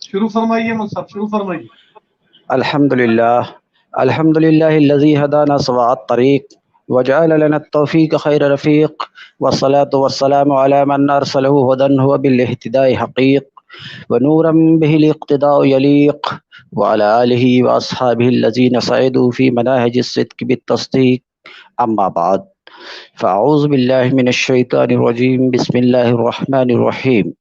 شروع فرمائیے مصعب، شروع فرمائیے۔ الحمد للہ الذی ہدانا سواء الطریق وجعل لنا التوفیق خیر رفیق والصلاة والسلام علی من ارسلہ هدى هو بالاهتداء حقیق ونورا به الاقتداء یلیق وعلى آلہ واصحابہ الذین سعدوا فی مناہج الصدق بالتصدیق اما بعد فاعوذ باللہ من الشیطان الرجیم بسم اللہ الرحمن الرحیم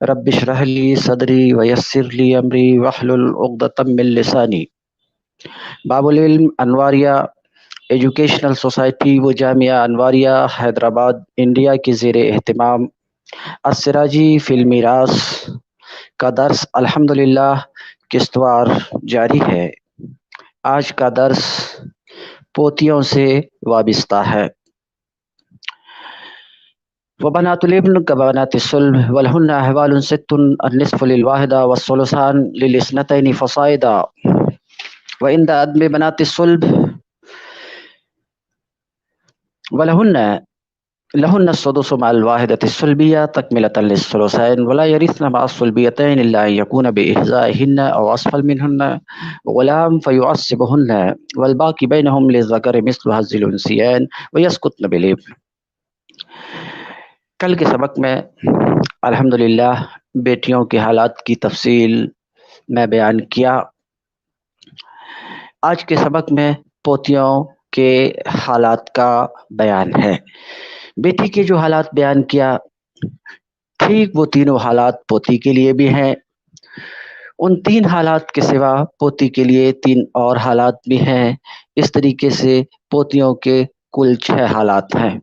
رب اشرح لی صدری ویسر لی امری واحلل عقدۃ من لسانی۔ باب العلم انواریہ ایجوکیشنل سوسائٹی و جامعہ انواریہ حیدرآباد انڈیا کے زیر اہتمام السراجی فی المیراث کا درس الحمدللہ قسطوار جاری ہے۔ آج کا درس پوتیوں سے وابستہ ہے۔ وبنات الابن كبنات الصلب ولهن أحوال ست النصف للواحدة والثلثان للاثنتين فصاعدا وعند عدم بنات الصلب لهن السدس مع الواحدة الصلبية تكملة للثلثين ولا يرثن مع الصلبيتين إلا أن يكون بإحداهن أو أسفل منهن غلام فيعصبهن والباقي بينهم للذكر مثل حظ الأنثيين ويسقطن بالابن۔ کل کے سبق میں الحمدللہ بیٹیوں کے حالات کی تفصیل میں بیان کیا۔ آج کے سبق میں پوتیوں کے حالات کا بیان ہے۔ بیٹی کے جو حالات بیان کیا ٹھیک وہ تینوں حالات پوتی کے لیے بھی ہیں۔ ان تین حالات کے سوا پوتی کے لیے تین اور حالات بھی ہیں۔ اس طریقے سے پوتیوں کے کل 6 حالات ہیں۔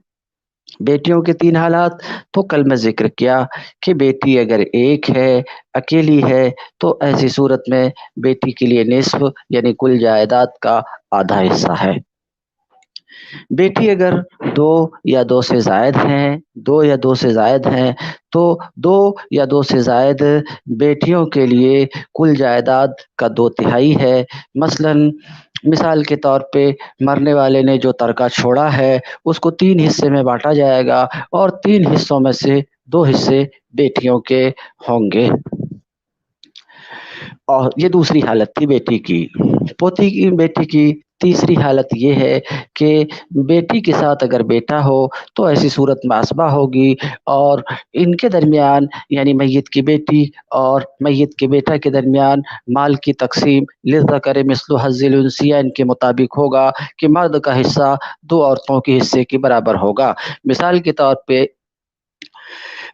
بیٹیوں کے 3 حالات تو کل میں ذکر کیا کہ بیٹی اگر ایک ہے اکیلی ہے تو ایسی صورت میں بیٹی کے لیے نصف یعنی کل جائیداد کا آدھا حصہ ہے۔ بیٹی اگر 2 یا 2 سے زائد ہیں تو 2 یا 2 سے زائد بیٹیوں کے لیے کل جائیداد کا 2/3 ہے۔ مثال کے طور پہ مرنے والے نے جو ترکہ چھوڑا ہے اس کو 3 حصے میں بانٹا جائے گا اور 3 حصوں میں سے 2 حصے بیٹیوں کے ہوں گے۔ اور یہ دوسری حالت تھی بیٹی کی۔ بیٹی کی تیسری حالت یہ ہے کہ بیٹی کے ساتھ اگر بیٹا ہو تو ایسی صورت میں عصبہ ہوگی اور ان کے درمیان یعنی میت کی بیٹی اور میت کے بیٹا کے درمیان مال کی تقسیم للذکر مثل حظ الانثیین کے مطابق ہوگا کہ مرد کا حصہ 2 عورتوں کے حصے کے برابر ہوگا۔ مثال کے طور پہ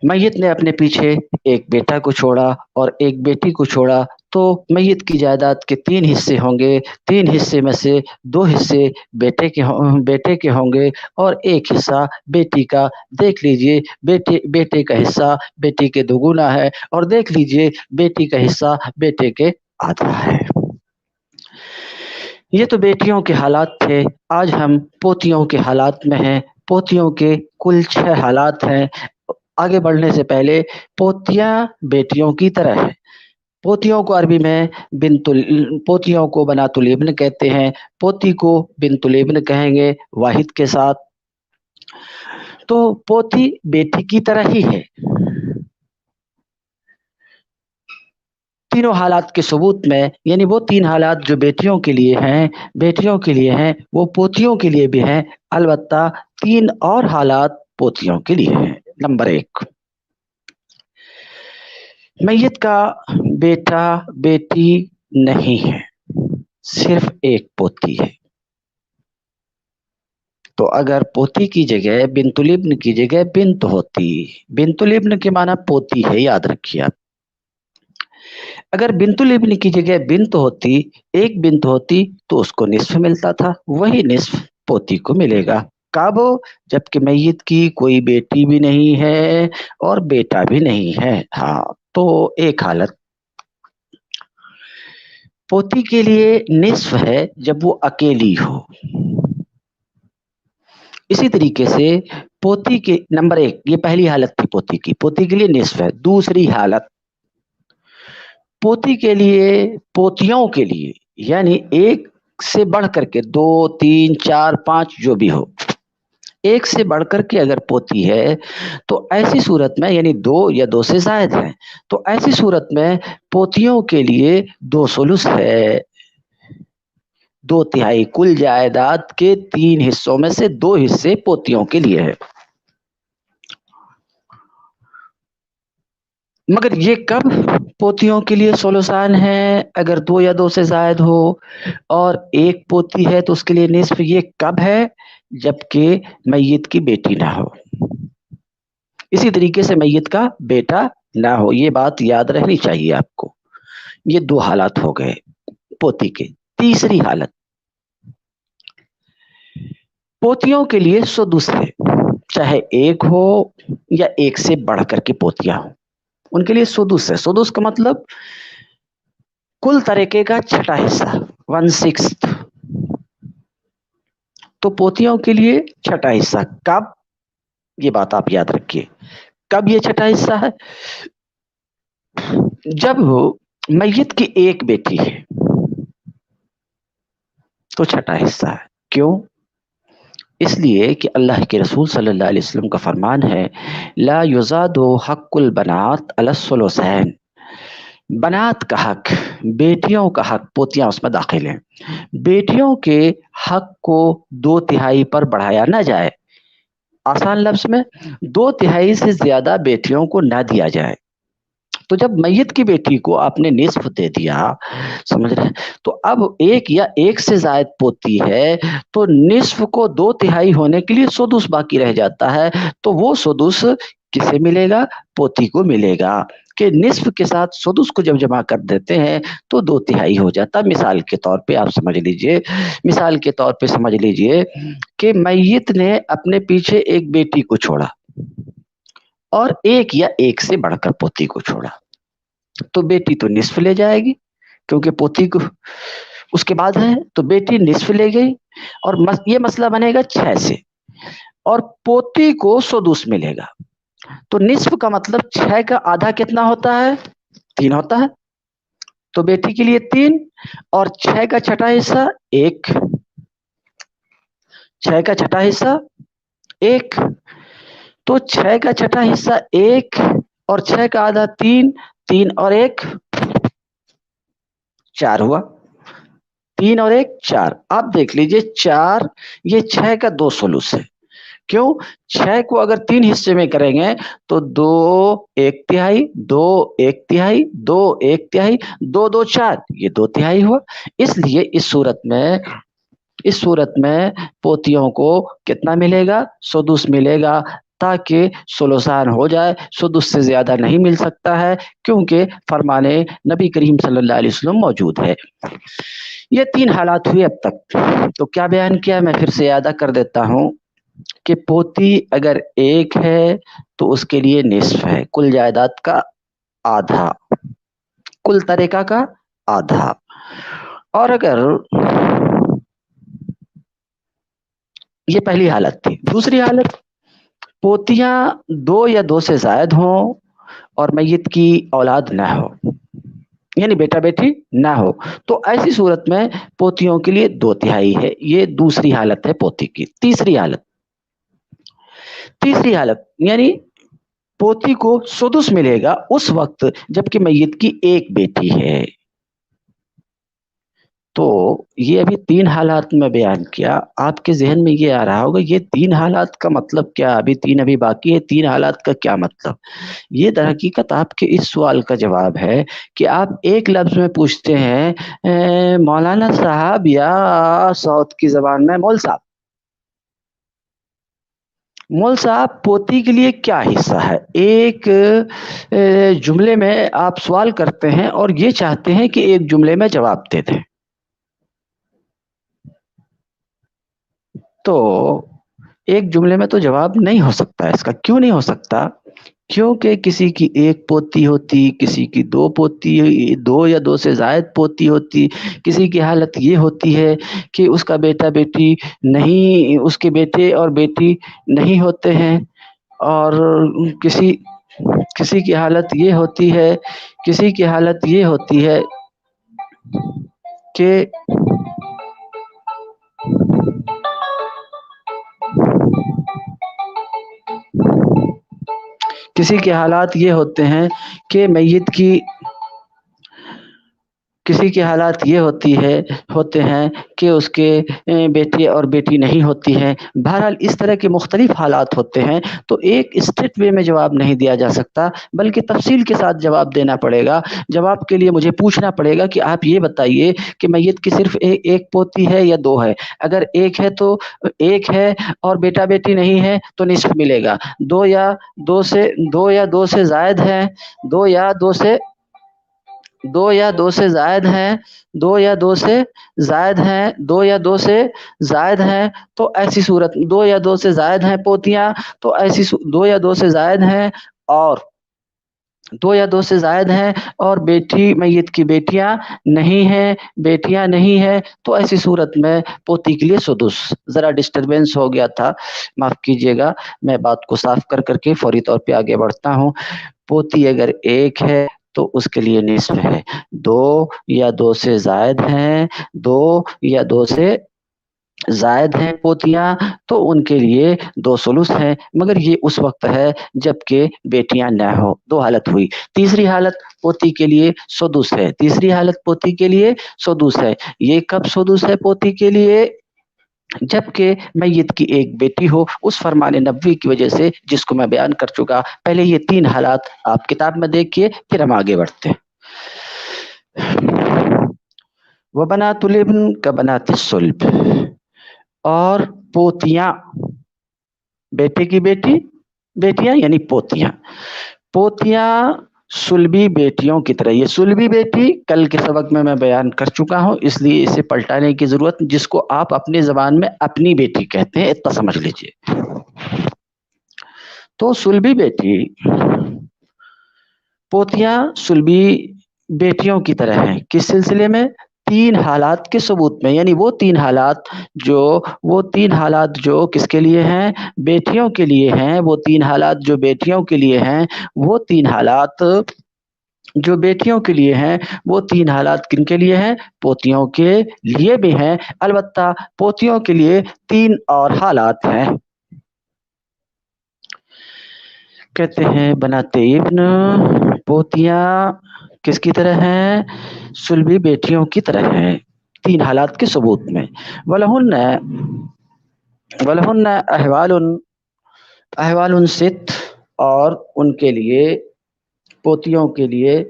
میت نے اپنے پیچھے ایک بیٹا کو چھوڑا اور ایک بیٹی کو چھوڑا تو میت کی جائیداد کے 3 حصے ہوں گے۔ 3 حصے میں سے 2 حصے بیٹے کے ہوں گے اور 1 حصہ بیٹی کا۔ دیکھ لیجئے بیٹے کا حصہ بیٹی کے 2 گنا ہے اور دیکھ لیجئے بیٹی کا حصہ بیٹے کے آدھا ہے۔ یہ تو بیٹیوں کے حالات تھے۔ آج ہم پوتیوں کے حالات میں ہیں۔ پوتیوں کے کل 6 حالات ہیں۔ آگے بڑھنے سے پہلے پوتیاں بیٹیوں کی طرح ہیں۔ پوتیوں کو عربی میں پوتیوں کو بنات الابن کہتے ہیں، پوتی کو بنت الابن کہیں گے واحد کے ساتھ۔ تو پوتی بیٹی کی طرح ہی ہے۔ تینوں حالات کے ثبوت میں یعنی وہ 3 حالات جو بیٹیوں کے لیے ہیں وہ پوتیوں کے لیے بھی ہیں، البتہ 3 اور حالات پوتیوں کے لیے ہیں۔ نمبر 1، میت کا بیٹا بیٹی نہیں ہے، صرف ایک پوتی ہے۔ تو اگر پوتی کی جگہ بنت الابن کی جگہ بنت ہوتی، بنت الابن کے معنی پوتی ہے، یاد رکھیے آپ۔ اگر بنت الابن کی جگہ بنت ہوتی، ایک بنت ہوتی تو اس کو نصف ملتا تھا، وہی نصف پوتی کو ملے گا۔ کب؟ جبکہ میت کی کوئی بیٹی بھی نہیں ہے اور بیٹا بھی نہیں ہے۔ ہاں، تو ایک حالت پوتی کے لیے نصف ہے جب وہ اکیلی ہو۔ اسی طریقے سے پوتی کے نمبر 1 یہ پہلی حالت تھی پوتی کے لیے نصف ہے۔ دوسری حالت پوتی کے لیے پوتیوں کے لیے یعنی ایک سے بڑھ کر کے 2 3 4 5 جو بھی ہو، ایک سے بڑھ کر کے اگر پوتی ہے تو ایسی صورت میں یعنی دو یا دو سے زائد ہیں تو ایسی صورت میں پوتیوں کے لیے دو ثلث ہے، دو تہائی کل جائیداد کے 3 حصوں میں سے 2 حصے پوتیوں کے لیے ہے۔ مگر یہ کب پوتیوں کے لیے ثلثان ہے؟ اگر 2 یا 2 سے زائد ہو اور ایک پوتی ہے تو اس کے لیے نصف۔ یہ کب ہے؟ جبکہ میت کی بیٹی نہ ہو، اسی طریقے سے میت کا بیٹا نہ ہو۔ یہ بات یاد رہنی چاہیے آپ کو۔ یہ 2 حالات ہو گئے پوتی کے۔ تیسری حالت پوتیوں کے لیے سدس ہے، چاہے ایک ہو یا ایک سے بڑھ کر کے پوتیاں ہوں، ان کے لیے سدس ہے۔ سدس کا مطلب کل ترکے کا چھٹا حصہ، 1/6۔ تو پوتیوں کے لیے چھٹا حصہ کب؟ یہ بات آپ یاد رکھیے، کب یہ چھٹا حصہ ہے؟ جب میت کی ایک بیٹی ہے تو چھٹا حصہ ہے۔ کیوں؟ اس لیے کہ اللہ کے رسول صلی اللہ علیہ وسلم کا فرمان ہے لا یزاد حق البنات علی الثلثین، بنات کا حق، بیٹیوں کا حق، پوتیاں اس میں داخل ہیں، بیٹیوں کے حق کو 2 تہائی پر بڑھایا نہ جائے۔ آسان لفظ میں 2 تہائی سے زیادہ بیٹیوں کو نہ دیا جائے۔ تو جب میت کی بیٹی کو آپ نے نصف دے دیا، سمجھ رہے ہیں، تو اب ایک یا ایک سے زائد پوتی ہے تو نصف کو 2 تہائی ہونے کے لیے سدس باقی رہ جاتا ہے، تو وہ سدس کسے ملے گا؟ پوتی کو ملے گا، کہ نصف کے ساتھ سدس کو جب جمع کر دیتے ہیں تو 2 تہائی ہو جاتا۔ مثال کے طور پہ آپ سمجھ لیجئے، مثال کے طور پہ سمجھ لیجئے کہ میت نے اپنے پیچھے ایک بیٹی کو چھوڑا اور ایک یا ایک سے بڑھ کر پوتی کو چھوڑا، تو بیٹی تو نصف لے جائے گی کیونکہ پوتی کو اس کے بعد ہے، تو بیٹی نصف لے گئی اور یہ مسئلہ بنے گا 6 سے، اور پوتی کو سدس ملے گا۔ تو نصف کا مطلب 6 کا آدھا کتنا ہوتا ہے؟ 3 ہوتا ہے، تو بیٹی کے لیے 3 اور 6 کا چھٹا حصہ 1، 6 کا چھٹا حصہ 1، تو 6 کا چھٹا حصہ 1 اور 6 کا آدھا 3، 3 اور 1 4 ہوا، 3 اور 1 4۔ آپ دیکھ لیجئے 4 یہ 6 کا 2 ثلث ہے۔ کیوں؟ 6 کو اگر 3 حصے میں کریں گے تو 2 1 تہائی، 2 1 تہائی، 2 1 تہائی، 2 2 4، یہ 2 تہائی ہوا۔ اس لیے اس صورت میں پوتیوں کو کتنا ملے گا؟ سدس ملے گا، تاکہ ثلثان ہو جائے۔ سدس سے زیادہ نہیں مل سکتا ہے کیونکہ فرمان نبی کریم صلی اللہ علیہ وسلم موجود ہے۔ یہ 3 حالات ہوئے اب تک۔ تو کیا بیان کیا؟ میں پھر سے یاد کر دیتا ہوں کہ پوتی اگر ایک ہے تو اس کے لیے نصف ہے، کل جائیداد کا آدھا، کل ترکہ کا آدھا۔ اور اگر یہ پہلی حالت تھی۔ دوسری حالت پوتیاں 2 یا 2 سے زائد ہوں اور میت کی اولاد نہ ہو، یعنی بیٹا بیٹی نہ ہو، تو ایسی صورت میں پوتیوں کے لیے 2 تہائی ہے۔ یہ دوسری حالت ہے پوتی کی۔ تیسری حالت یعنی پوتی کو سدس ملے گا اس وقت جبکہ میت کی ایک بیٹی ہے۔ تو یہ ابھی 3 حالات میں بیان کیا، آپ کے ذہن میں یہ آ رہا ہوگا یہ 3 حالات کا مطلب کیا؟ ابھی 3 ابھی باقی ہے، 3 حالات کا کیا مطلب؟ یہ در حقیقت آپ کے اس سوال کا جواب ہے کہ آپ ایک لفظ میں پوچھتے ہیں مولانا صاحب یا ساؤتھ کی زبان میں مول صاحب پوتی کے لیے کیا حصہ ہے؟ ایک جملے میں آپ سوال کرتے ہیں اور یہ چاہتے ہیں کہ ایک جملے میں جواب دے دیں، تو ایک جملے میں تو جواب نہیں ہو سکتا اس کا۔ کیوں نہیں ہو سکتا؟ کیونکہ کسی کی ایک پوتی ہوتی، کسی کی 2 پوتی، 2 یا 2 سے زائد پوتی ہوتی، کسی کی حالت یہ ہوتی ہے کہ اس کا بیٹا بیٹی نہیں، اس کے بیٹے اور بیٹی نہیں ہوتے ہیں، اور کسی کی حالت یہ ہوتی ہے، کسی کی حالت یہ ہوتی ہے کہ کسی کے حالات یہ ہوتے ہیں کہ میت کی کسی کے حالات یہ ہوتے ہیں کہ اس کے بیٹے اور بیٹی نہیں ہوتی ہے. بہرحال اس طرح کے مختلف حالات ہوتے ہیں. تو ایک اسٹریٹ وے میں جواب نہیں دیا جا سکتا بلکہ تفصیل کے ساتھ جواب دینا پڑے گا. جواب کے لیے مجھے پوچھنا پڑے گا کہ آپ یہ بتائیے کہ میت کی صرف ایک پوتی ہے یا دو ہے. اگر ایک ہے تو ایک ہے اور بیٹا بیٹی نہیں ہے تو نصف ملے گا. دو یا دو سے زائد ہیں، دو یا دو سے زائد ہیں، دو یا دو سے زائد ہیں تو ایسی صورت دو یا دو سے زائد ہیں پوتیاں، تو ایسی دو یا دو سے زائد ہیں اور بیٹی میت کی بیٹیاں نہیں ہیں تو ایسی صورت میں پوتی کے لیے سدس. ذرا ڈسٹربینس ہو گیا تھا، معاف کیجیے گا. میں بات کو صاف کر کے فوری طور پہ آگے بڑھتا ہوں. پوتی اگر ایک ہے تو اس کے لیے نصف ہے. دو یا دو سے زائد ہیں پوتیاں تو ان کے لیے دو ثلث ہیں، مگر یہ اس وقت ہے جب کہ بیٹیاں نہ ہو. دو حالت ہوئی. تیسری حالت پوتی کے لیے سدس ہے. یہ کب سدس ہے پوتی کے لیے؟ جبکہ میت کی ایک بیٹی ہو، اس فرمان نبوی کی وجہ سے جس کو میں بیان کر چکا. پہلے یہ تین حالات آپ کتاب میں دیکھیے، پھر ہم آگے بڑھتے ہیں. وبنات الابن کبنات الصلب، اور پوتیاں، بیٹے کی بیٹیاں یعنی پوتیاں سلبی بیٹیوں کی طرح. یہ سلبی بیٹی کل کے سبق میں بیان کر چکا ہوں، اس لیے اسے پلٹانے کی ضرورت، جس کو آپ اپنی زبان میں اپنی بیٹی کہتے ہیں، اتنا سمجھ لیجئے. تو سلبی بیٹی، پوتیاں سلبی بیٹیوں کی طرح ہیں. کس سلسلے میں؟ تین حالات کے ثبوت میں. یعنی وہ تین حالات جو کس کے لیے ہیں؟ بیٹیوں کے لیے ہیں. وہ تین حالات جو بیٹیوں کے لیے ہیں، وہ تین حالات جو بیٹیوں کے لیے ہیں، وہ تین حالات کن کے لیے ہیں؟ پوتیوں کے لیے بھی ہیں. البتہ پوتیوں کے لیے تین اور حالات ہیں. کہتے ہیں بنات ابن، پوتیاں کس کی طرح ہیں؟ سلبی بیٹیوں کی طرح ہیں، تین حالات کے ثبوت میں. ولہن احوال ست، اور ان کے لیے، پوتیوں کے لیے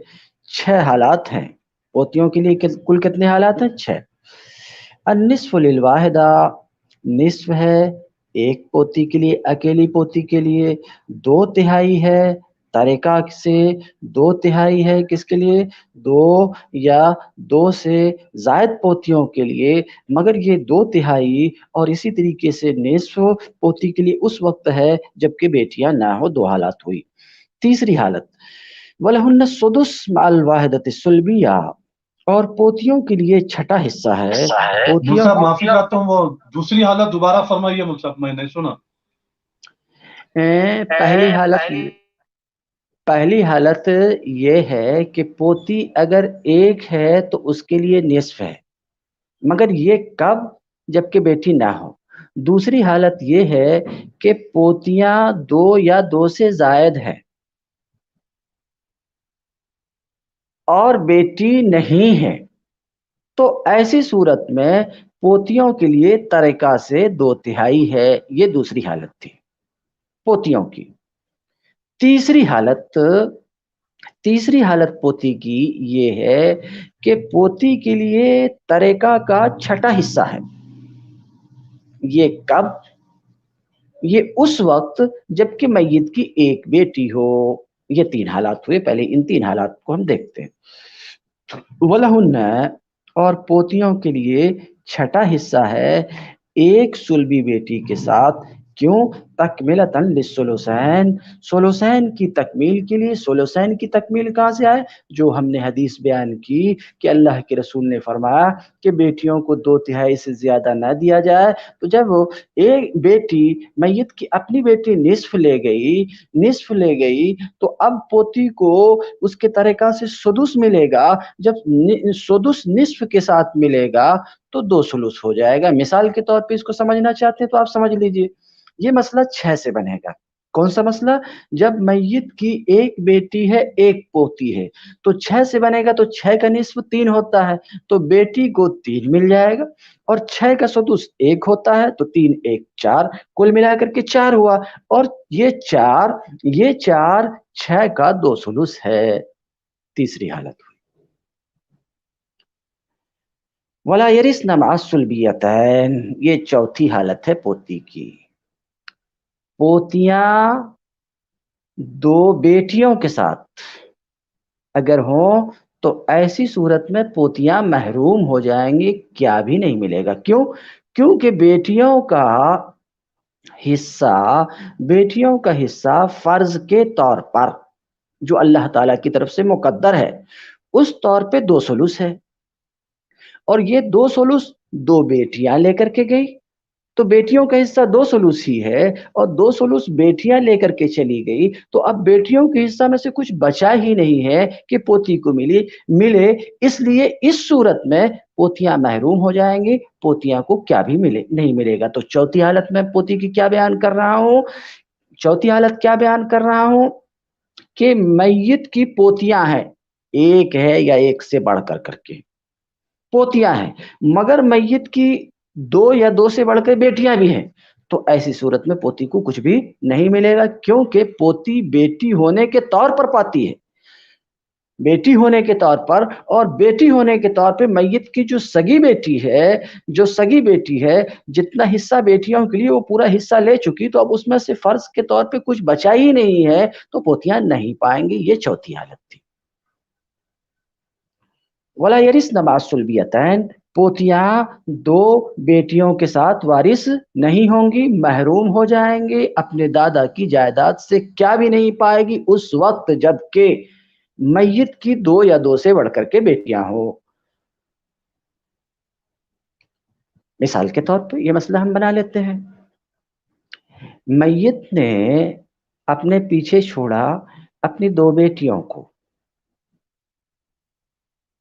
6 حالات ہیں. پوتیوں کے لیے کل کتنے حالات ہیں؟ 6. النصف للواحدہ، نصف ہے ایک پوتی کے لیے، اکیلی پوتی کے لیے. 2/3 ہے ترکہ سے، 2/3 ہے کس کے لیے؟ 2 یا 2 سے زائد پوتیوں کے لیے. مگر یہ 2/3 اور اسی طریقے سے نصف پوتی کے لیے اس وقت ہے جبکہ بیٹیاں نہ ہو. 2 حالات ہوئی. تیسری حالت وَلَهُنَّ السُّدُسُ مَعَ الْوَاحِدَةِ السُّلْبِيَّةِ، اور پوتیوں کے لیے چھٹا حصہ ہے. صاحب معافی چاہتا ہوں، وہ دوسری حالت دوبارہ فرمائیے مصعب، میں نہیں سنا. پہلی حالت یہ ہے کہ پوتی اگر ایک ہے تو اس کے لیے نصف ہے، مگر یہ کب؟ جبکہ بیٹی نہ ہو. دوسری حالت یہ ہے کہ پوتیاں 2 یا 2 سے زائد ہیں اور بیٹی نہیں ہے، تو ایسی صورت میں پوتیوں کے لیے ترکہ سے 2/3 ہے. یہ دوسری حالت تھی پوتیوں کی. تیسری حالت پوتی کی یہ ہے کہ پوتی کے لیے ترکہ کا چھٹا حصہ ہے. یہ کب؟ یہ اس وقت جبکہ میت کی ایک بیٹی ہو. یہ 3 حالات ہوئے. پہلے ان 3 حالات کو ہم دیکھتے ہیں. وَلَهُنَّ، اور پوتیوں کے لیے چھٹا حصہ ہے ایک سلبی بیٹی کے ساتھ. کیوں؟ تکملۃً للثلثین، ثلثین کی تکمیل کے لیے. ثلثین کی تکمیل کہاں سے آئے؟ جو ہم نے حدیث بیان کی کہ اللہ کے رسول نے فرمایا کہ بیٹیوں کو 2/3 سے زیادہ نہ دیا جائے. تو جب ایک بیٹی، میت کی اپنی بیٹی نصف لے گئی تو اب پوتی کو اس کے طریقہ سے سدس ملے گا. جب سدس نصف کے ساتھ ملے گا تو 2 ثلث ہو جائے گا. مثال کے طور پہ اس کو سمجھنا چاہتے ہیں تو آپ سمجھ لیجئے. یہ مسئلہ 6 سے بنے گا. کون سا مسئلہ؟ جب میت کی ایک بیٹی ہے ایک پوتی ہے تو 6 سے بنے گا، تو 6 کا نصف 3 ہوتا ہے، تو بیٹی کو 3 مل جائے گا، اور 6 کا سدس 1 ہوتا ہے، تو 3 1 4، کل ملا کر کے 4 ہوا، اور یہ 4 6 کا 2 سدس ہے۔ تیسری حالت ہوئی ولا یرثن مع الصلبیتین، یہ چوتھی حالت ہے پوتی کی۔ پوتیاں 2 بیٹیوں کے ساتھ اگر ہوں تو ایسی صورت میں پوتیاں محروم ہو جائیں گی، کیا بھی نہیں ملے گا۔ کیوں؟ کیونکہ بیٹیوں کا حصہ فرض کے طور پر جو اللہ تعالیٰ کی طرف سے مقدر ہے اس طور پہ 2 ثلث ہے، اور یہ 2 ثلث 2 بیٹیاں لے کر کے گئی، تو بیٹیوں کا حصہ 2 ثلث ہی ہے، اور 2 ثلث بیٹیاں لے کر کے چلی گئی، تو اب بیٹیوں کے حصہ میں سے کچھ بچا ہی نہیں ہے کہ پوتی کو ملے، اس لیے اس صورت میں پوتیاں محروم ہو جائیں گی، پوتیاں کو کیا بھی نہیں ملے گا۔ تو چوتھی حالت میں پوتی کی کیا بیان کر رہا ہوں؟ چوتھی حالت کیا بیان کر رہا ہوں کہ میت کی پوتیاں ہیں، ایک ہے یا ایک سے بڑھ کر کے پوتیاں ہیں، مگر میت کی 2 یا 2 سے بڑھ کر بیٹیاں بھی ہیں، تو ایسی صورت میں پوتی کو کچھ بھی نہیں ملے گا، کیونکہ پوتی بیٹی ہونے کے طور پر پاتی ہے، بیٹی ہونے کے طور پر، اور بیٹی ہونے کے طور پہ میت کی جو سگی بیٹی ہے جتنا حصہ بیٹیوں کے لیے وہ پورا حصہ لے چکی، تو اب اس میں سے فرض کے طور پہ کچھ بچا ہی نہیں ہے، تو پوتیاں نہیں پائیں گی۔ یہ چوتھی حالت تھی۔ ولا یرثن مع الصلبیتین، پوتیاں 2 بیٹیوں کے ساتھ وارث نہیں ہوں گی، محروم ہو جائیں گے، اپنے دادا کی جائیداد سے کیا بھی نہیں پائے گی اس وقت جب کہ میت کی 2 یا 2 سے بڑھ کر کے بیٹیاں ہو۔ مثال کے طور پر یہ مسئلہ ہم بنا لیتے ہیں، میت نے اپنے پیچھے چھوڑا اپنی 2 بیٹیوں کو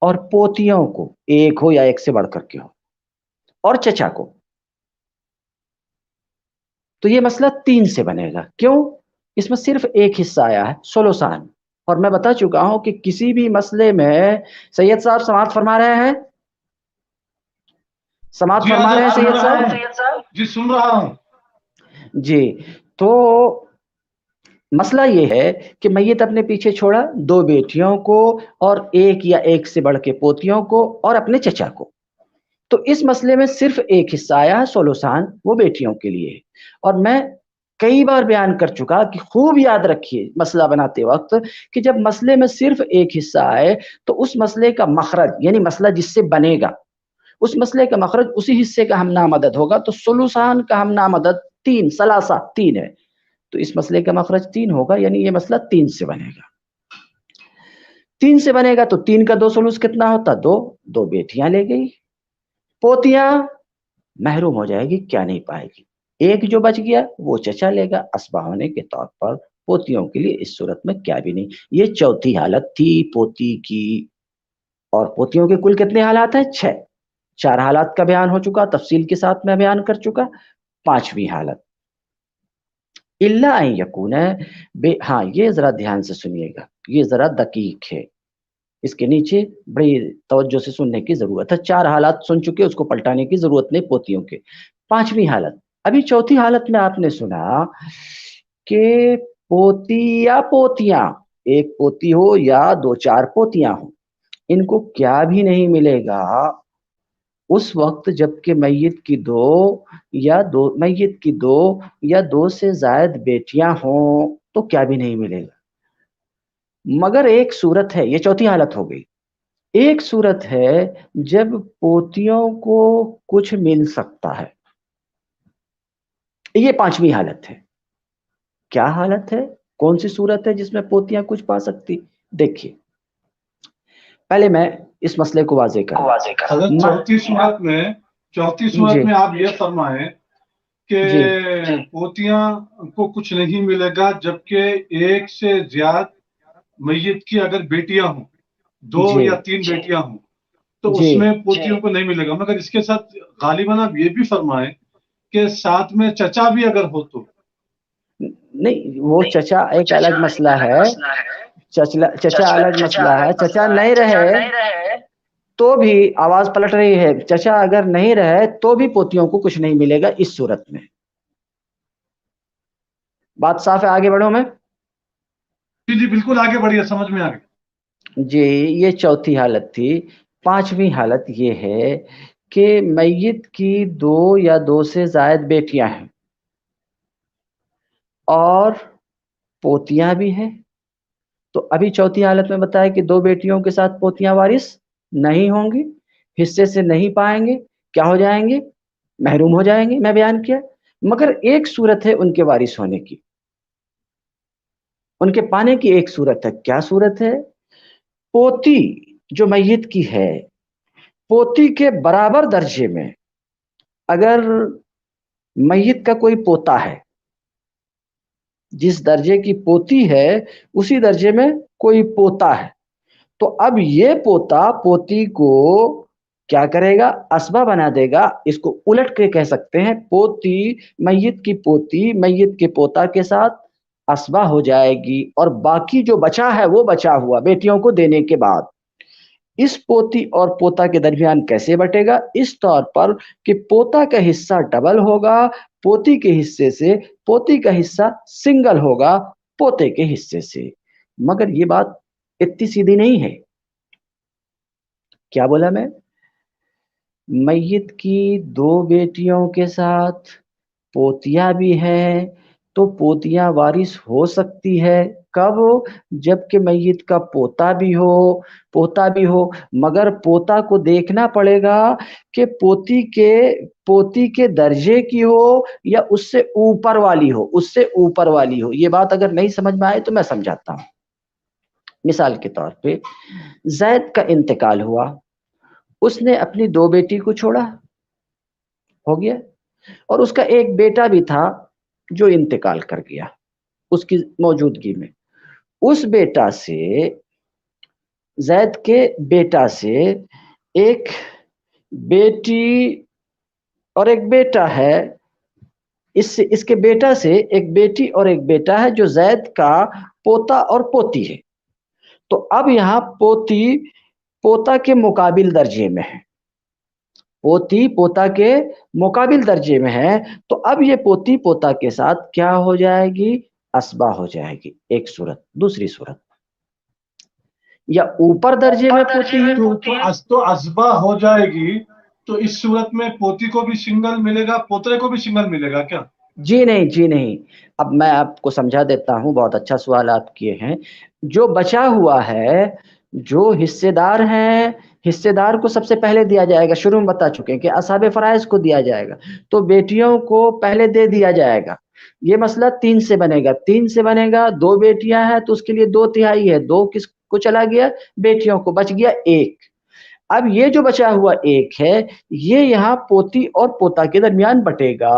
اور پوتیوں کو، ایک ہو یا ایک سے بڑھ کر کے ہو، اور چچا کو، تو یہ مسئلہ 3 سے بنے گا۔ کیوں؟ اس میں صرف ایک حصہ آیا ہے، ثلثان، اور میں بتا چکا ہوں کہ کسی بھی مسئلے میں سید صاحب سماعت فرما رہے ہیں؟ سماعت جی فرما رہے ہیں حضرت، سید سن رہا ہوں، صاحب؟ جی سن رہا ہوں۔ جی، تو مسئلہ یہ ہے کہ میت اپنے پیچھے چھوڑا 2 بیٹیوں کو اور ایک یا ایک سے بڑھ کے پوتیوں کو اور اپنے چچا کو، تو اس مسئلے میں صرف ایک حصہ آیا ہے، ثلثان، وہ بیٹیوں کے لیے ہے۔ اور میں کئی بار بیان کر چکا کہ خوب یاد رکھیے مسئلہ بناتے وقت کہ جب مسئلے میں صرف ایک حصہ آئے تو اس مسئلے کا مخرج، یعنی مسئلہ جس سے بنے گا اس مسئلے کا مخرج اسی حصے کا ہم نامدد ہوگا، تو ثلثان کا ہم نامدد 3، ثلاثہ 3 ہے، تو اس مسئلے کا مخرج 3 ہوگا، یعنی یہ مسئلہ 3 سے بنے گا۔ 3 سے بنے گا تو 3 کا 2 ثلث کتنا ہوتا؟ 2 بیٹیاں لے گئی، پوتیاں محروم ہو جائے گی، کیا نہیں پائے گی، ایک جو بچ گیا وہ چچا لے گا اسبہ ہونے کے طور پر، پوتیوں کے لیے اس صورت میں کیا بھی نہیں۔ یہ چوتھی حالت تھی پوتی کی، اور پوتیوں کے کل کتنے حالات ہیں؟ 6۔ 4 حالات کا بیان ہو چکا، تفصیل کے ساتھ میں بیان کر چکا۔ 5ویں حالت الا ان یکون، ہاں یہ ذرا دھیان سے سنیے گا، یہ ذرا دقیق ہے، اس کے نیچے بڑی توجہ سے سننے کی ضرورت ہے۔ 4 حالات سن چکے، اس کو پلٹانے کی ضرورت نہیں پوتیوں کے۔ 5ویں حالت، ابھی چوتھی حالت میں آپ نے سنا کہ پوتی یا پوتیاں، ایک پوتی ہو یا 2 4 پوتیاں ہوں، ان کو کیا بھی نہیں ملے گا اس وقت جب کہ میت کی 2 یا 2 سے زائد بیٹیاں ہوں تو کیا بھی نہیں ملے گا، مگر ایک صورت ہے، یہ چوتھی حالت ہو گئی، ایک صورت ہے جب پوتیوں کو کچھ مل سکتا ہے، یہ 5ویں حالت ہے۔ کیا حالت ہے؟ کون سی صورت ہے جس میں پوتیاں کچھ پا سکتی؟ دیکھیے، پہلے میں اس مسئلے کو واضح کروں۔ حضرت چوتھی صورت میں آپ یہ فرمائیں کہ پوتیاں کو کچھ نہیں ملے گا جبکہ ایک سے زیادہ میت کی اگر بیٹیاں ہوں، 2 یا 3 بیٹیاں ہوں، تو اس میں پوتیوں کو نہیں ملے گا، مگر اس کے ساتھ غالباً آپ یہ بھی فرمائیں کہ ساتھ میں چچا بھی اگر ہو تو نہیں وہ چچا ایک الگ مسئلہ ہے، چچا الگ مسئلہ ہے. چچا نہیں رہے تو بھی آواز پلٹ رہی ہے، چچا اگر نہیں رہے تو بھی پوتیوں کو کچھ نہیں ملے گا اس صورت میں. بات صاف ہے، آگے بڑھوں میں؟ جی جی بالکل آگے بڑھیے، سمجھ میں آ گئی. جی یہ چوتھی حالت تھی. پانچویں حالت یہ ہے کہ میت کی دو یا دو سے زائد بیٹیاں ہیں اور پوتیاں بھی ہیں. تو ابھی چوتھی حالت میں بتایا کہ دو بیٹیوں کے ساتھ پوتیاں وارث نہیں ہوں گی، حصے سے نہیں پائیں گے، کیا ہو جائیں گے؟ محروم ہو جائیں گے، میں بیان کیا. مگر ایک صورت ہے ان کے وارث ہونے کی، ان کے پانے کی ایک صورت ہے. کیا صورت ہے؟ پوتی جو میت کی ہے، پوتی کے برابر درجے میں اگر میت کا کوئی پوتا ہے، جس درجے کی پوتی ہے اسی درجے میں کوئی پوتا ہے، تو اب یہ پوتا پوتی کو کیا کرے گا؟ اسبا بنا دے گا. اس کو الٹ کے کہہ سکتے ہیں، پوتی میت کی پوتی میت کے پوتا کے ساتھ اسبا ہو جائے گی، اور باقی جو بچا ہے وہ بچا ہوا بیٹیوں کو دینے کے بعد اس پوتی اور پوتا کے درمیان کیسے بٹے گا؟ اس طور پر کہ پوتا کا حصہ ڈبل ہوگا پوتی کے حصے سے، پوتی کا حصہ سنگل ہوگا پوتے کے حصے سے. مگر یہ بات اتنی سیدھی نہیں ہے. کیا بولا میں؟ میت کی دو بیٹیوں کے ساتھ پوتیاں بھی ہیں تو پوتیاں وارث ہو سکتی ہے. کب؟ جبکہ میت کا پوتا بھی ہو، مگر پوتا کو دیکھنا پڑے گا کہ پوتی کے درجے کی ہو یا اس سے اوپر والی ہو. یہ بات اگر نہیں سمجھ میں آئے تو میں سمجھاتا ہوں. مثال کے طور پہ زید کا انتقال ہوا، اس نے اپنی دو بیٹی کو چھوڑا، ہو گیا، اور اس کا ایک بیٹا بھی تھا جو انتقال کر گیا اس کی موجودگی میں. اس بیٹا سے، زید کے بیٹا سے ایک بیٹی اور ایک بیٹا ہے، اس کے بیٹا سے ایک بیٹی اور ایک بیٹا ہے جو زید کا پوتا اور پوتی ہے. تو اب یہاں پوتی پوتا کے مقابل درجے میں ہے، پوتی پوتا کے مقابل درجے میں ہے. تو اب یہ پوتی پوتا کے ساتھ کیا ہو جائے گی؟ اسبا ہو جائے گی. ایک صورت. دوسری صورت، یا اوپر درجے میں پوتی ہے تو اسبا ہو جائے گی، تو اس صورت میں پوتی کو بھی سنگل ملے گا، پوترے کو بھی سنگل ملے گا کیا؟ جی نہیں. اب میں آپ کو سمجھا دیتا ہوں، بہت اچھا سوال آپ کیے ہیں. جو بچا ہوا ہے، جو حصے دار ہیں، حصے دار کو سب سے پہلے دیا جائے گا. شروع میں بتا چکے ہیں کہ اصحاب فرائض کو دیا جائے گا، تو بیٹیوں کو پہلے دے دیا جائے گا. یہ مسئلہ 3 سے بنے گا. 3 سے بنے گا. 2 بیٹیاں ہیں تو اس کے لیے 2/3 ہے. 2 کس کو چلا گیا؟ بیٹیوں کو. بچ گیا 1. اب یہ جو بچا ہوا 1 ہے، یہ یہاں پوتی اور پوتا کے درمیان بٹے گا.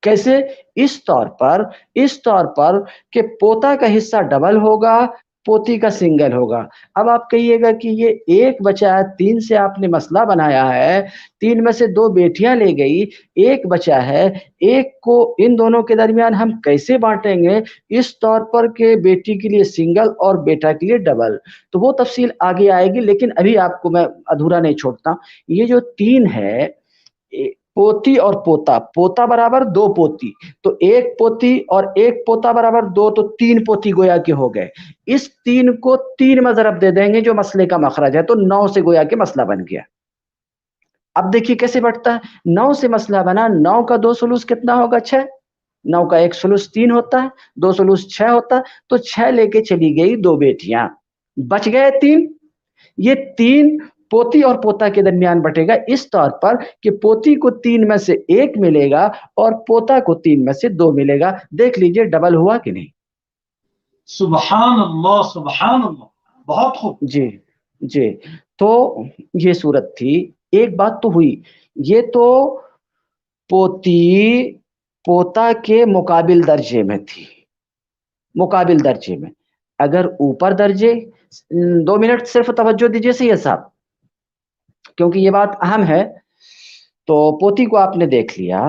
کیسے؟ اس طور پر کہ پوتا کا حصہ ڈبل ہوگا، پوتی کا سنگل ہوگا. اب آپ کہیے گا کہ یہ 1 بچا ہے، 3 سے آپ نے مسئلہ بنایا ہے، 3 میں سے 2 بیٹیاں لے گئی، 1 بچا ہے، 1 کو ان دونوں کے درمیان ہم کیسے بانٹیں گے؟ اس طور پر کہ بیٹی کے لیے سنگل اور بیٹا کے لیے ڈبل. تو وہ تفصیل آگے آئے گی، لیکن ابھی آپ کو میں ادھورا نہیں چھوڑتا. یہ جو 3 ہے، پوتی اور پوتا برابر 2 پوتی، تو 1 پوتی اور 1 پوتا برابر 2، تو 3 پوتی گویا کے ہو گئے. اس 3 کو 3 میں ضرب دے دیں گے جو مسئلے کا مخرج ہے، تو 9 سے گویا کے مسئلہ بن گیا. اب دیکھیے کیسے بٹتا ہے. 9 سے مسئلہ بنا. 9 کا 2 ثلث کتنا ہوگا؟ 6. 9 کا 1 ثلث 3 ہوتا ہے، 2 ثلث 6 ہوتا ہے. تو 6 لے کے چلی گئی 2 بیٹیاں، بچ گئے 3. یہ 3 پوتی اور پوتا کے درمیان بٹے گا اس طور پر کہ پوتی کو 3 میں سے 1 ملے گا اور پوتا کو 3 میں سے 2 ملے گا. دیکھ لیجئے ڈبل ہوا کہ نہیں. سبحان اللہ سبحان اللہ، بہت خوب. جی تو یہ صورت تھی. ایک بات تو ہوئی، یہ تو پوتی پوتا کے مقابل درجے میں تھی. مقابل درجے میں اگر اوپر درجے، 2 منٹ صرف توجہ دیجیے سید صاحب، کیونکہ یہ بات اہم ہے. تو پوتی کو آپ نے دیکھ لیا،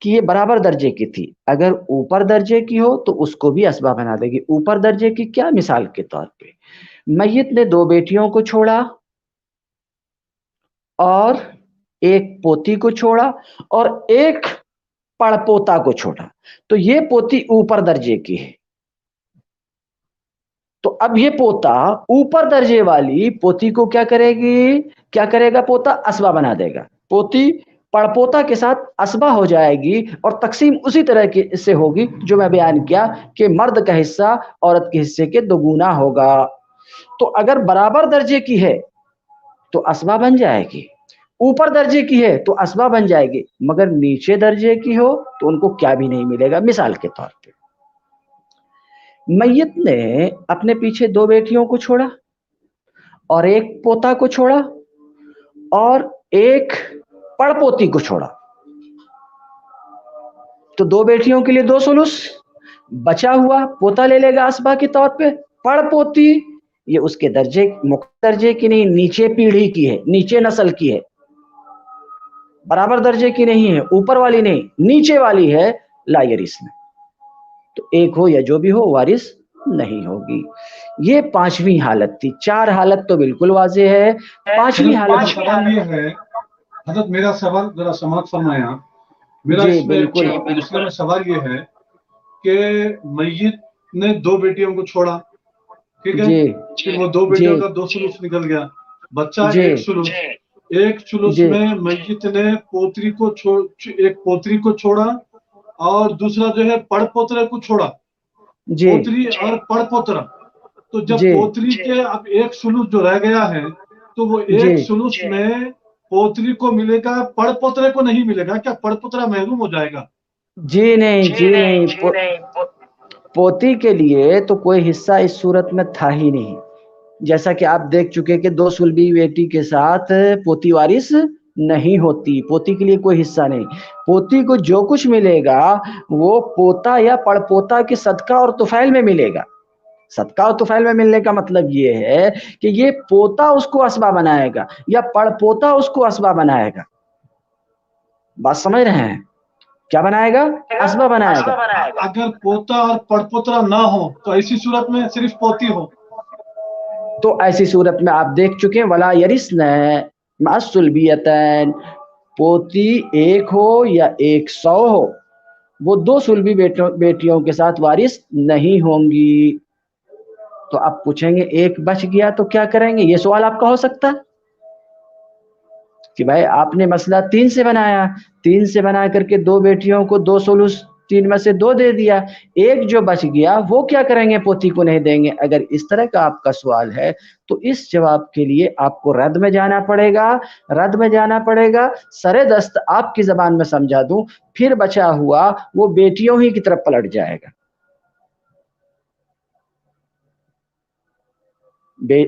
کہ یہ برابر درجے کی تھی، اگر اوپر درجے کی ہو تو اس کو بھی اسباب بنا دے گی۔ اوپر درجے کی کیا؟ مثال کے طور پہ میت نے 2 بیٹیوں کو چھوڑا اور ایک پوتی کو چھوڑا اور ایک پڑ پوتا کو چھوڑا، تو یہ پوتی اوپر درجے کی ہے، تو اب یہ پوتا اوپر درجے والی پوتی کو کیا کرے گی؟ کیا کرے گا؟ پوتا اسبا بنا دے گا، پوتی پڑپوتا کے ساتھ اسبا ہو جائے گی اور تقسیم اسی طرح کی سے ہوگی جو میں بیان کیا کہ مرد کا حصہ عورت کے حصے کے 2 گنا ہوگا۔ تو اگر برابر درجے کی ہے تو اسبا بن جائے گی، اوپر درجے کی ہے تو اسبا بن جائے گی، مگر نیچے درجے کی ہو تو ان کو کیا بھی نہیں ملے گا۔ مثال کے طور پہ میت نے اپنے پیچھے 2 بیٹیوں کو چھوڑا اور ایک پوتا کو چھوڑا اور ایک پڑ پوتی کو چھوڑا، تو 2 بیٹیوں کے لیے 2 سلوس، بچا ہوا پوتا لے لے گا اسبا کے طور پہ، پڑ پوتی یہ اس کے درجے درجے کی نہیں، نیچے پیڑھی کی ہے، نیچے نسل کی ہے، برابر درجے کی نہیں ہے، اوپر والی نہیں، نیچے والی ہے، لا یرث میں، تو ایک ہو یا جو بھی ہو وارث نہیں ہوگی۔ یہ 5ویں حالت تھی۔ 4 حالت تو بالکل واضح ہے، 5ویں حالت سوال یہ ہے حضرت، میرا سوال ذرا سماعت فرمایا، میرا جی اس میں بالکل مسئلہ میں سوال یہ ہے کہ میت نے 2 بیٹیوں کو چھوڑا، ٹھیک ہے، جی پھر وہ 2 بیٹیوں کا 2 سلوس نکل گیا، بچہ جی ایک سلوس، ایک سلوس جی میں میت نے پوتری کو ایک پوتری کو چھوڑا اور دوسرا جو ہے پڑ پوترے کو چھوڑا، جی پوتری اور پڑ پوترا، تو جب جی پوتری کے اب ایک سلوس جو رہ گیا ہے تو وہ جی ایک سلوس میں پوتری کو ملے گا، پڑ پوترے کو نہیں ملے گا، کیا پڑ پوترا محروم ہو جائے گا؟ جی نہیں، پوتی کے لیے تو کوئی حصہ اس صورت میں تھا ہی نہیں، جیسا کہ آپ دیکھ چکے کہ 2 سلبی بیٹی کے ساتھ پوتی وارث نہیں ہوتی، پوتی کے لیے کوئی حصہ نہیں، پوتی کو جو کچھ ملے گا وہ پوتا یا پڑ پوتا کے صدقہ اور طفیل میں ملے گا۔ صدقہ اور طفیل میں ملنے کا مطلب یہ ہے کہ یہ پوتا اس کو اسبا بنائے گا یا پڑ پوتا اس کو اسبا بنائے گا، بات سمجھ رہے ہیں؟ کیا بنائے گا؟ اسبا بنائے گا۔ اگر پوتا اور پڑ پوترا نہ ہو تو ایسی صورت میں صرف پوتی ہو، تو ایسی صورت میں آپ دیکھ چکے ولا یرثن مع السلبیتین، پوتی ایک ہو یا 100 ہو وہ 2 سلبی بیٹیوں کے ساتھ وارث نہیں ہوں گی۔ تو آپ پوچھیں گے ایک بچ گیا تو کیا کریں گے؟ یہ سوال آپ کا ہو سکتا ہے کہ بھائی آپ نے مسئلہ 3 سے بنایا، 3 سے بنا کر کے 2 بیٹیوں کو 2 سلوس 3 میں سے 2 دے دیا، ایک جو بچ گیا وہ کیا کریں گے؟ پوتی کو نہیں دیں گے۔ اگر اس طرح کا آپ کا سوال ہے تو اس جواب کے لیے آپ کو رد میں جانا پڑے گا، رد میں جانا پڑے گا، سر دست آپ کی زبان میں سمجھا دوں، پھر بچا ہوا وہ بیٹیوں ہی کی طرف پلٹ جائے گا،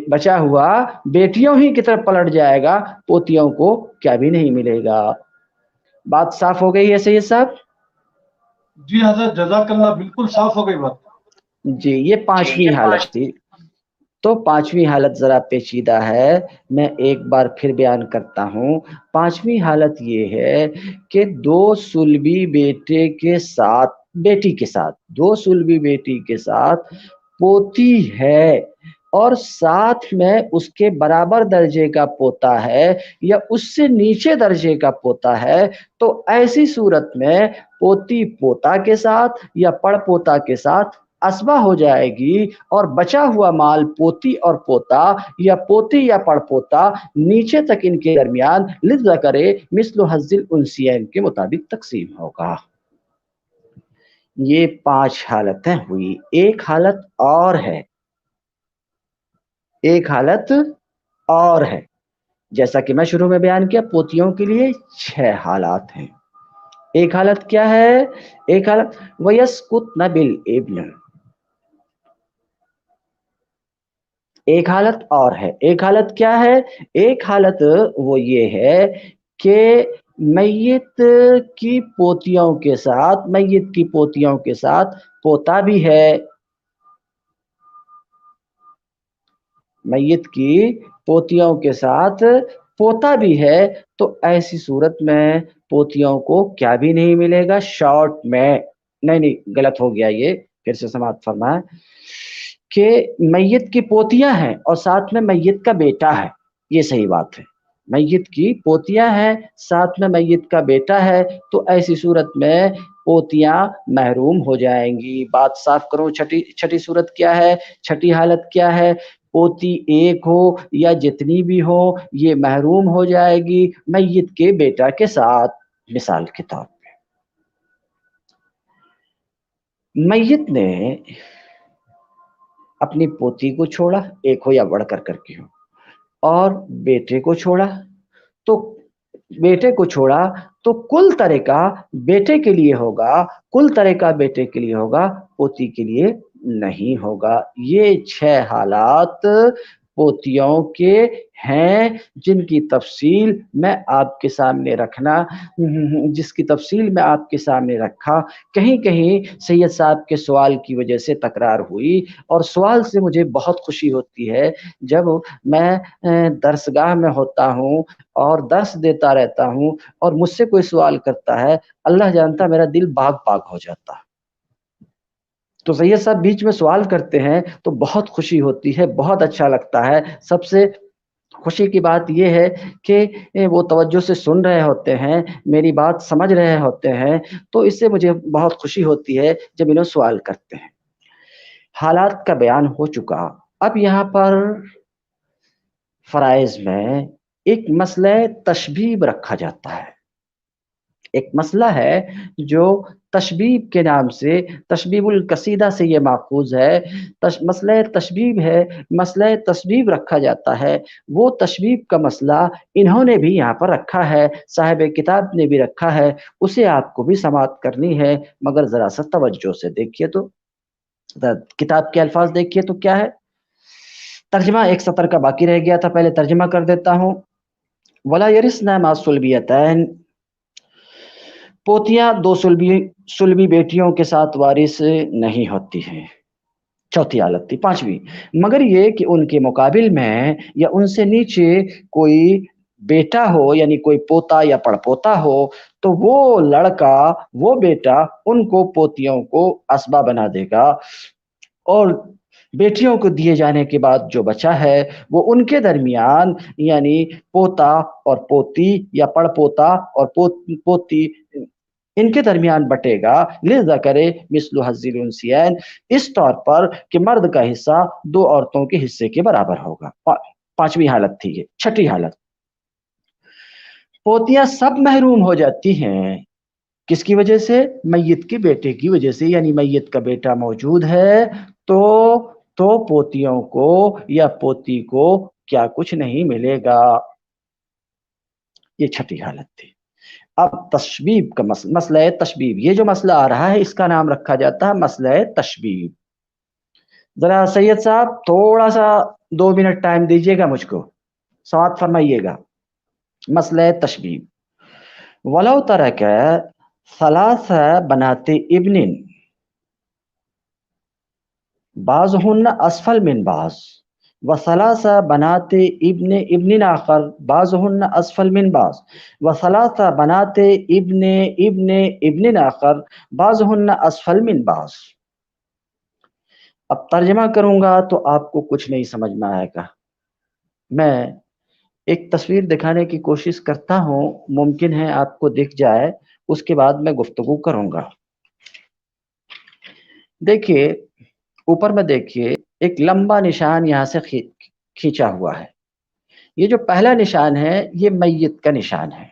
بچا ہوا بیٹیوں ہی کی طرف پلٹ جائے گا، پوتیوں کو کیا بھی نہیں ملے گا۔ بات صاف ہو گئی ہے سید صاحب؟ جی حضرت جزاک اللہ، بالکل صاف ہو گئی بات۔ جی یہ 5ویں حالت تھی۔ تو 5ویں حالت ذرا پیچیدہ ہے، میں ایک بار پھر بیان کرتا ہوں۔ 5ویں حالت یہ ہے کہ 2 سلبی بیٹے کے ساتھ، بیٹی کے ساتھ، 2 سلبی بیٹی کے ساتھ پوتی ہے اور ساتھ میں اس کے برابر درجے کا پوتا ہے یا اس سے نیچے درجے کا پوتا ہے، تو ایسی صورت میں پوتی پوتا کے ساتھ یا پڑ پوتا کے ساتھ اسبا ہو جائے گی اور بچا ہوا مال پوتی اور پوتا یا پوتی یا پڑ پوتا نیچے تک ان کے درمیان للذکر مثل حظ الانثیین کے مطابق تقسیم ہوگا۔ یہ 5 حالتیں ہوئی۔ ایک حالت اور ہے، ایک حالت اور ہے، جیسا کہ میں شروع میں بیان کیا پوتیوں کے لیے 6 حالات ہیں۔ ایک حالت کیا ہے؟ ایک حالت وَيَسْقُطْنَ بِالْإِبْنِ، ایک حالت اور ہے۔ ایک حالت کیا ہے؟ ایک حالت وہ یہ ہے کہ میت کی پوتیوں کے ساتھ، میت کی پوتیوں کے ساتھ پوتا بھی ہے، میت کی پوتیوں کے ساتھ پوتا بھی ہے تو ایسی صورت میں پوتیوں کو کیا بھی نہیں ملے گا شارٹ میں. نہیں غلط ہو گیا، یہ پھر سے سماعت فرمائیں کہ میت کی پوتیاں ہیں اور ساتھ میں میت کا بیٹا ہے، یہ صحیح بات ہے. میت کی پوتیاں ہیں ساتھ میں میت کا بیٹا ہے تو ایسی صورت میں پوتیاں محروم ہو جائیں گی. بات صاف کرو، چھٹی صورت کیا ہے، چھٹی حالت کیا ہے؟ پوتی ایک ہو یا جتنی بھی ہو یہ محروم ہو جائے گی میت کے بیٹا کے ساتھ. مثال کے طور پہ میت نے اپنی پوتی کو چھوڑا، ایک ہو یا بڑھ کر کے ہو، اور بیٹے کو چھوڑا، تو بیٹے کو چھوڑا تو کل طریقہ بیٹے کے لیے ہوگا، کل طریقہ بیٹے کے لیے ہوگا، پوتی کے لیے نہیں ہوگا. یہ 6 حالات پوتیوں کے ہیں جن کی تفصیل میں آپ کے سامنے رکھنا، جس کی تفصیل میں آپ کے سامنے رکھا. کہیں کہیں سید صاحب کے سوال کی وجہ سے تکرار ہوئی، اور سوال سے مجھے بہت خوشی ہوتی ہے جب میں درسگاہ میں ہوتا ہوں اور درس دیتا رہتا ہوں اور مجھ سے کوئی سوال کرتا ہے، اللہ جانتا میرا دل باغ ہو جاتا. تو سید صاحب بیچ میں سوال کرتے ہیں تو بہت خوشی ہوتی ہے، بہت اچھا لگتا ہے. سب سے خوشی کی بات یہ ہے کہ وہ توجہ سے سن رہے ہوتے ہیں، میری بات سمجھ رہے ہوتے ہیں، تو اس سے مجھے بہت خوشی ہوتی ہے جب انہوں سوال کرتے ہیں. حالات کا بیان ہو چکا. اب یہاں پر فرائض میں ایک مسئلہ تشبیب رکھا جاتا ہے. ایک مسئلہ ہے جو تشبیب کے نام سے، تشبیب القصیدہ سے یہ ماخوذ ہے. مسئلہ تشبیب ہے، مسئلہ تشبیب رکھا جاتا ہے. وہ تشبیب کا مسئلہ انہوں نے بھی یہاں پر رکھا ہے، صاحب کتاب نے بھی رکھا ہے، اسے آپ کو بھی سماعت کرنی ہے. مگر ذرا سا توجہ سے دیکھیے تو کتاب کے الفاظ دیکھیے تو کیا ہے. ترجمہ ایک سطر کا باقی رہ گیا تھا، پہلے ترجمہ کر دیتا ہوں. ولا یرثن مع الصلبیتین، پوتیاں 2 سلبی بیٹیوں کے ساتھ وارث نہیں ہوتی ہیں. چوتھی حالت تھی. 5ویں، مگر یہ کہ ان کے مقابل میں یا ان سے نیچے کوئی بیٹا ہو، یعنی کوئی پوتا یا پڑ پوتا ہو، تو وہ لڑکا، وہ بیٹا ان کو پوتیوں کو اسبا بنا دے گا، اور بیٹیوں کو دیے جانے کے بعد جو بچا ہے وہ ان کے درمیان، یعنی پوتا اور پوتی یا پڑ پوتا اور پوتی، ان کے درمیان بٹے گا. للذکر مثل حظ الانثیین، اس طور پر کہ مرد کا حصہ 2 عورتوں کے حصے کے برابر ہوگا. 5ویں حالت تھی یہ. چھٹی حالت، پوتیاں سب محروم ہو جاتی ہیں. کس کی وجہ سے؟ میت کے بیٹے کی وجہ سے. یعنی میت کا بیٹا موجود ہے تو پوتیوں کو یا پوتی کو کیا کچھ نہیں ملے گا. یہ چھٹی حالت تھی. اب تشبیب کا مسئلہ تشبیب، یہ جو مسئلہ آ رہا ہے اس کا نام رکھا جاتا ہے مسئلہ تشبیب. ذرا سید صاحب تھوڑا سا 2 منٹ ٹائم دیجیے گا مجھ کو، سماعت فرمائیے گا. مسئلہ تشبیب، ولو ترک 3 بنات ابن بعضهن اسفل من بعض و3 بنات ابن آخر بعضهن اسفل من بعض و3 بنات ابن آخر بعضهن اسفل من بعض. اب ترجمہ کروں گا تو آپ کو کچھ نہیں سمجھ میں آئے گا. میں ایک تصویر دکھانے کی کوشش کرتا ہوں، ممکن ہے آپ کو دکھ جائے، اس کے بعد میں گفتگو کروں گا. دیکھیے اوپر میں، دیکھیے ایک لمبا نشان یہاں سے کھینچا ہوا ہے. یہ جو پہلا نشان ہے یہ میت کا نشان ہے.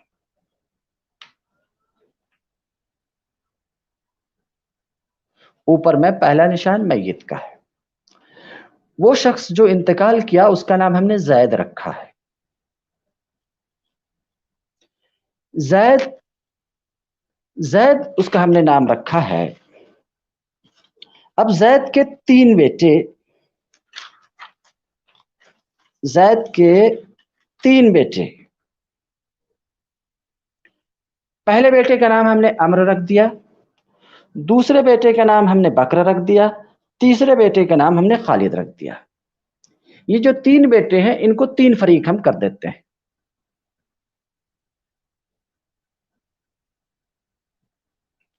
اوپر میں پہلا نشان میت کا ہے. وہ شخص جو انتقال کیا اس کا نام ہم نے زید رکھا ہے. زید اس کا ہم نے نام رکھا ہے. اب زید کے 3 بیٹے، زید کے 3 بیٹے. پہلے بیٹے کا نام ہم نے عمرو رکھ دیا، دوسرے بیٹے کا نام ہم نے بکر رکھ دیا، تیسرے بیٹے کا نام ہم نے خالد رکھ دیا. یہ جو 3 بیٹے ہیں ان کو 3 فریق ہم کر دیتے ہیں.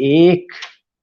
1,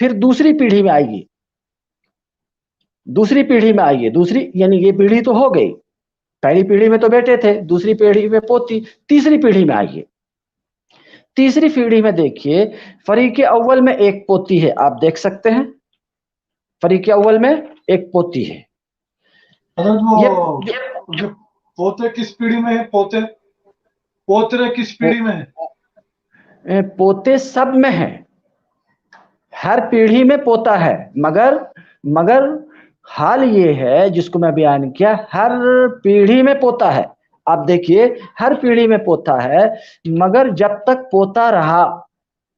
پھر دوسری پیڑھی میں آئیے، دوسری پیڑھی میں آئیے، دوسری یعنی یہ پیڑھی تو ہو گئی، پہلی پیڑھی میں تو بیٹے تھے، دوسری پیڑھی میں پوتی، تیسری پیڑھی میں آئیے، تیسری پیڑھی میں دیکھیے فریق اول میں ایک پوتی ہے، آپ دیکھ سکتے ہیں فریق اول میں ایک پوتی ہے۔ یہ پوتے کس پیڑھی میں ہے؟ پوترے کس پیڑھی میں ہے؟ پوتے سب میں ہیں، ہر پیڑھی میں پوتا ہے، مگر حال یہ ہے جس کو میں بیان کیا، ہر پیڑھی میں پوتا ہے۔ آپ دیکھیے ہر پیڑھی میں پوتا ہے، مگر جب تک پوتا رہا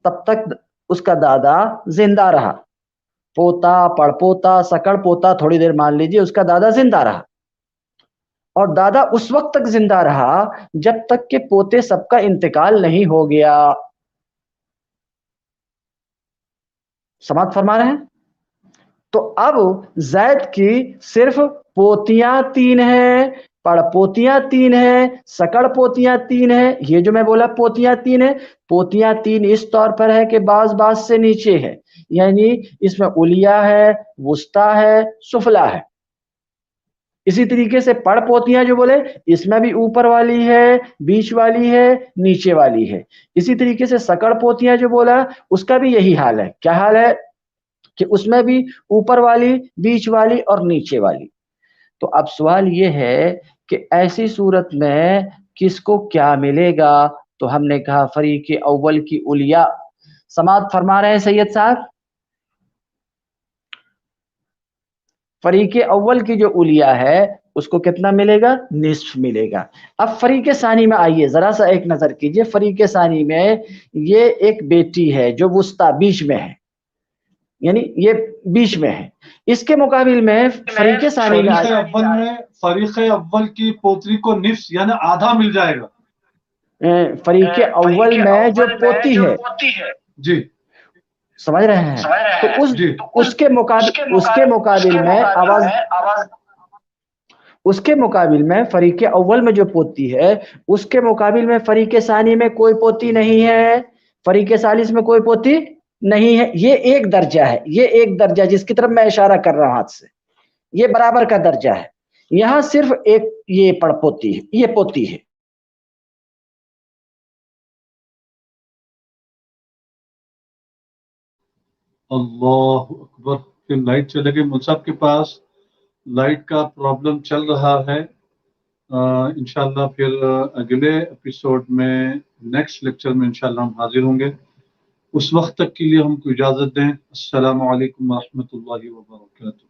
تب تک اس کا دادا زندہ رہا، پوتا، پڑ پوتا، سکڑ پوتا، تھوڑی دیر مان لیجئے اس کا دادا زندہ رہا، اور دادا اس وقت تک زندہ رہا جب تک کہ پوتے سب کا انتقال نہیں ہو گیا۔ سماعت فرما رہے ہیں؟ تو اب زید کی صرف پوتیاں 3 ہیں، پڑ پوتیاں 3 ہیں، سکڑ پوتیاں 3 ہیں۔ یہ جو میں بولا پوتیاں 3 ہیں، پوتیاں 3 اس طور پر ہے کہ بعض سے نیچے ہے، یعنی اس میں علیہ ہے، وسطیٰ ہے، سفلا ہے۔ اسی طریقے سے پڑ پوتیاں جو بولے اس میں بھی اوپر والی ہے، بیچ والی ہے، نیچے والی ہے۔ اسی طریقے سے سکڑ پوتیاں جو بولا اس کا بھی یہی حال ہے۔ کیا حال ہے؟ کہ اس میں بھی اوپر والی، بیچ والی اور نیچے والی۔ تو اب سوال یہ ہے کہ ایسی صورت میں کس کو کیا ملے گا؟ تو ہم نے کہا فریق اول کی علیہ۔ سماعت فرما رہے ہیں سید صاحب؟ فریق اول کی جو علیہ ہے اس کو کتنا ملے گا؟ نصف ملے گا۔ اب فریق ثانی میں آئیے، ذرا سا ایک نظر کیجئے۔ فریق ثانی میں یہ ایک بیٹی ہے جو وسطیٰ بیچ میں ہے، یعنی یہ بیچ میں ہے۔ اس کے مقابل میں فریق ثانی میں فریق اول کی پوتری کو نصف یعنی آدھا مل جائے گا۔ فریق اول میں جو پوتی ہے، جی سمجھ رہے ہیں؟ تو اس کے مقابل میں اس کے مقابل میں فریق اول میں جو پوتی ہے اس کے مقابل میں فریق ثانی میں کوئی پوتی نہیں ہے، فریق ثالث میں کوئی پوتی نہیں ہے۔ یہ ایک درجہ ہے، یہ ایک درجہ جس کی طرف میں اشارہ کر رہا ہوں ہاتھ سے، یہ برابر کا درجہ ہے۔ یہاں صرف ایک یہ پڑ پوتی ہے، یہ پوتی ہے۔ اللہ اکبر! پھر لائٹ چلے گئی مصعب کے پاس، لائٹ کا پرابلم چل رہا ہے۔ انشاءاللہ پھر اگلے ایپیسوڈ میں، نیکسٹ لیکچر میں انشاءاللہ ہم حاضر ہوں گے۔ اس وقت تک کے لیے ہم کو اجازت دیں۔ السلام علیکم ورحمۃ اللہ وبرکاتہ۔